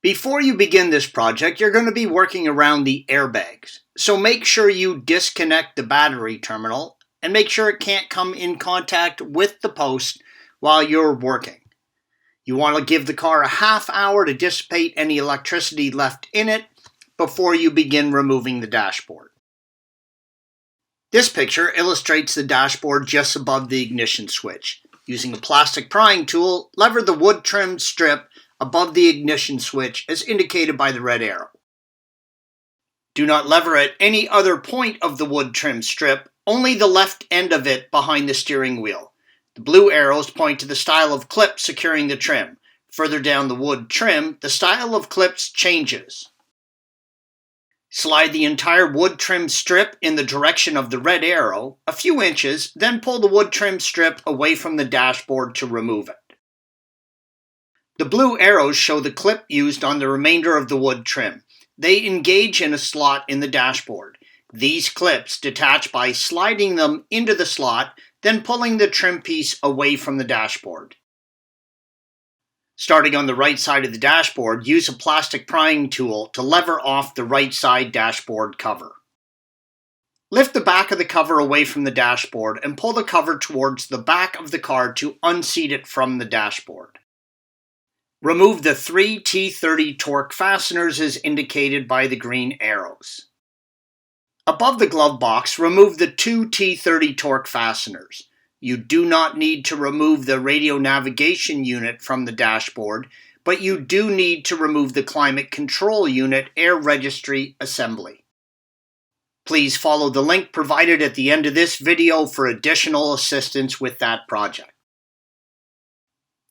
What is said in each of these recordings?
Before you begin this project, you're going to be working around the airbags. So make sure you disconnect the battery terminal and make sure it can't come in contact with the post while you're working. You want to give the car a half hour to dissipate any electricity left in it before you begin removing the dashboard. This picture illustrates the dashboard just above the ignition switch. Using a plastic prying tool, lever the wood trim strip above the ignition switch as indicated by the red arrow. Do not lever at any other point of the wood trim strip, only the left end of it behind the steering wheel. The blue arrows point to the style of clip securing the trim. Further down the wood trim, the style of clips changes. Slide the entire wood trim strip in the direction of the red arrow a few inches, then pull the wood trim strip away from the dashboard to remove it. The blue arrows show the clip used on the remainder of the wood trim. They engage in a slot in the dashboard. These clips detach by sliding them into the slot, then pulling the trim piece away from the dashboard. Starting on the right side of the dashboard, use a plastic prying tool to lever off the right side dashboard cover. Lift the back of the cover away from the dashboard and pull the cover towards the back of the car to unseat it from the dashboard. Remove the 3 T30 torque fasteners as indicated by the green arrows. Above the glove box, remove the 2 T30 torque fasteners. You do not need to remove the radio navigation unit from the dashboard, but you do need to remove the climate control unit air registry assembly. Please follow the link provided at the end of this video for additional assistance with that project.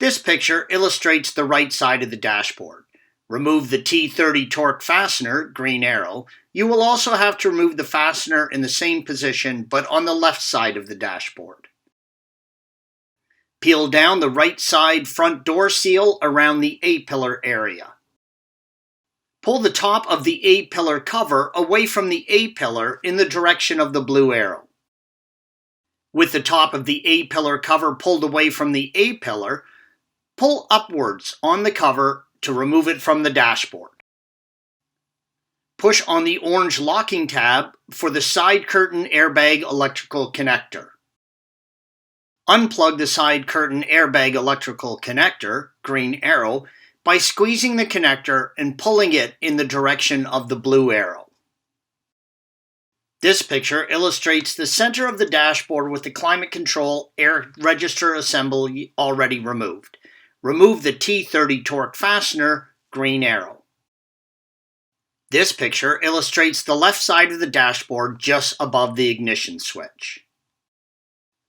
This picture illustrates the right side of the dashboard. Remove the T30 torque fastener, green arrow. You will also have to remove the fastener in the same position, but on the left side of the dashboard. Peel down the right side front door seal around the A-pillar area. Pull the top of the A-pillar cover away from the A-pillar in the direction of the blue arrow. With the top of the A-pillar cover pulled away from the A-pillar, pull upwards on the cover to remove it from the dashboard. Push on the orange locking tab for the side curtain airbag electrical connector. Unplug the side curtain airbag electrical connector, green arrow, by squeezing the connector and pulling it in the direction of the blue arrow. This picture illustrates the center of the dashboard with the climate control air register assembly already removed. Remove the T30 torque fastener, green arrow. This picture illustrates the left side of the dashboard just above the ignition switch.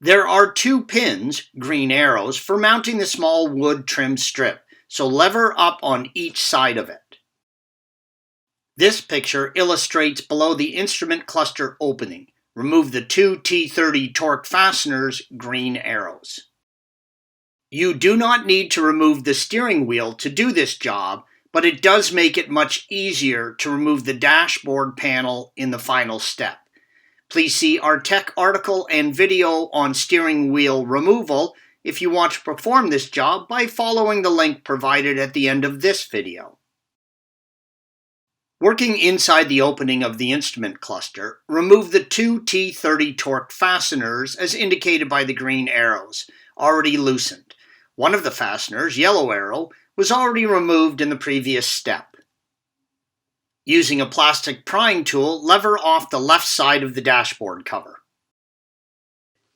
There are 2 pins, green arrows, for mounting the small wood trim strip, so lever up on each side of it. This picture illustrates below the instrument cluster opening. Remove the 2 T30 torque fasteners, green arrows. You do not need to remove the steering wheel to do this job, but it does make it much easier to remove the dashboard panel in the final step. Please see our tech article and video on steering wheel removal if you want to perform this job by following the link provided at the end of this video. Working inside the opening of the instrument cluster, remove the 2 T30 torque fasteners as indicated by the green arrows, already loosened. One of the fasteners, yellow arrow, was already removed in the previous step. Using a plastic prying tool, lever off the left side of the dashboard cover.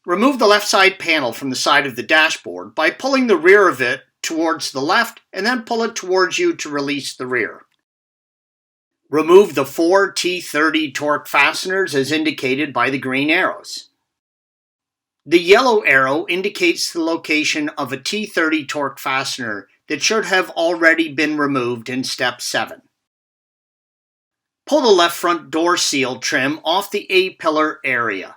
Remove the left side panel from the side of the dashboard by pulling the rear of it towards the left and then pull it towards you to release the rear. Remove the 4 T30 torque fasteners as indicated by the green arrows. The yellow arrow indicates the location of a T30 torque fastener that should have already been removed in step 7. Pull the left front door seal trim off the A-pillar area.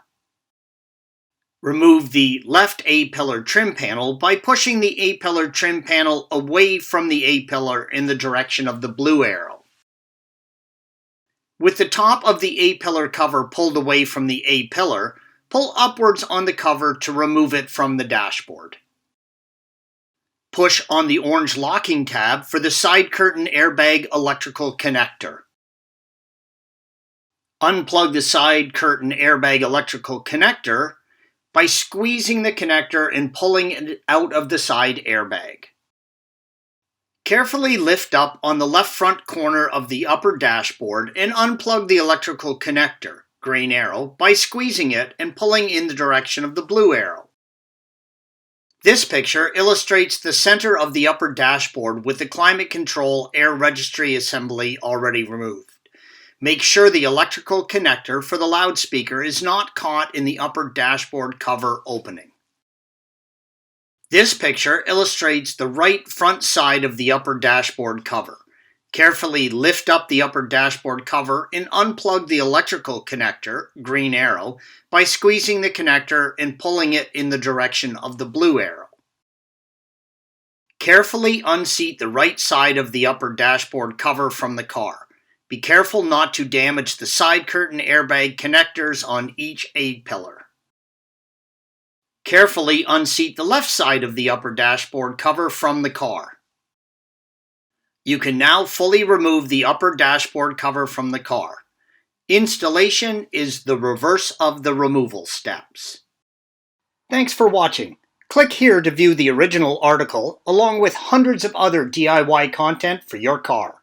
Remove the left A-pillar trim panel by pushing the A-pillar trim panel away from the A-pillar in the direction of the blue arrow. With the top of the A-pillar cover pulled away from the A-pillar, pull upwards on the cover to remove it from the dashboard. Push on the orange locking tab for the side curtain airbag electrical connector. Unplug the side curtain airbag electrical connector by squeezing the connector and pulling it out of the side airbag. Carefully lift up on the left front corner of the upper dashboard and unplug the electrical connector, green arrow, by squeezing it and pulling in the direction of the blue arrow. This picture illustrates the center of the upper dashboard with the climate control air registry assembly already removed. Make sure the electrical connector for the loudspeaker is not caught in the upper dashboard cover opening. This picture illustrates the right front side of the upper dashboard cover. Carefully lift up the upper dashboard cover and unplug the electrical connector, green arrow, by squeezing the connector and pulling it in the direction of the blue arrow. Carefully unseat the right side of the upper dashboard cover from the car. Be careful not to damage the side curtain airbag connectors on each A-pillar. Carefully unseat the left side of the upper dashboard cover from the car. You can now fully remove the upper dashboard cover from the car. Installation is the reverse of the removal steps. Thanks for watching. Click here to view the original article along with hundreds of other DIY content for your car.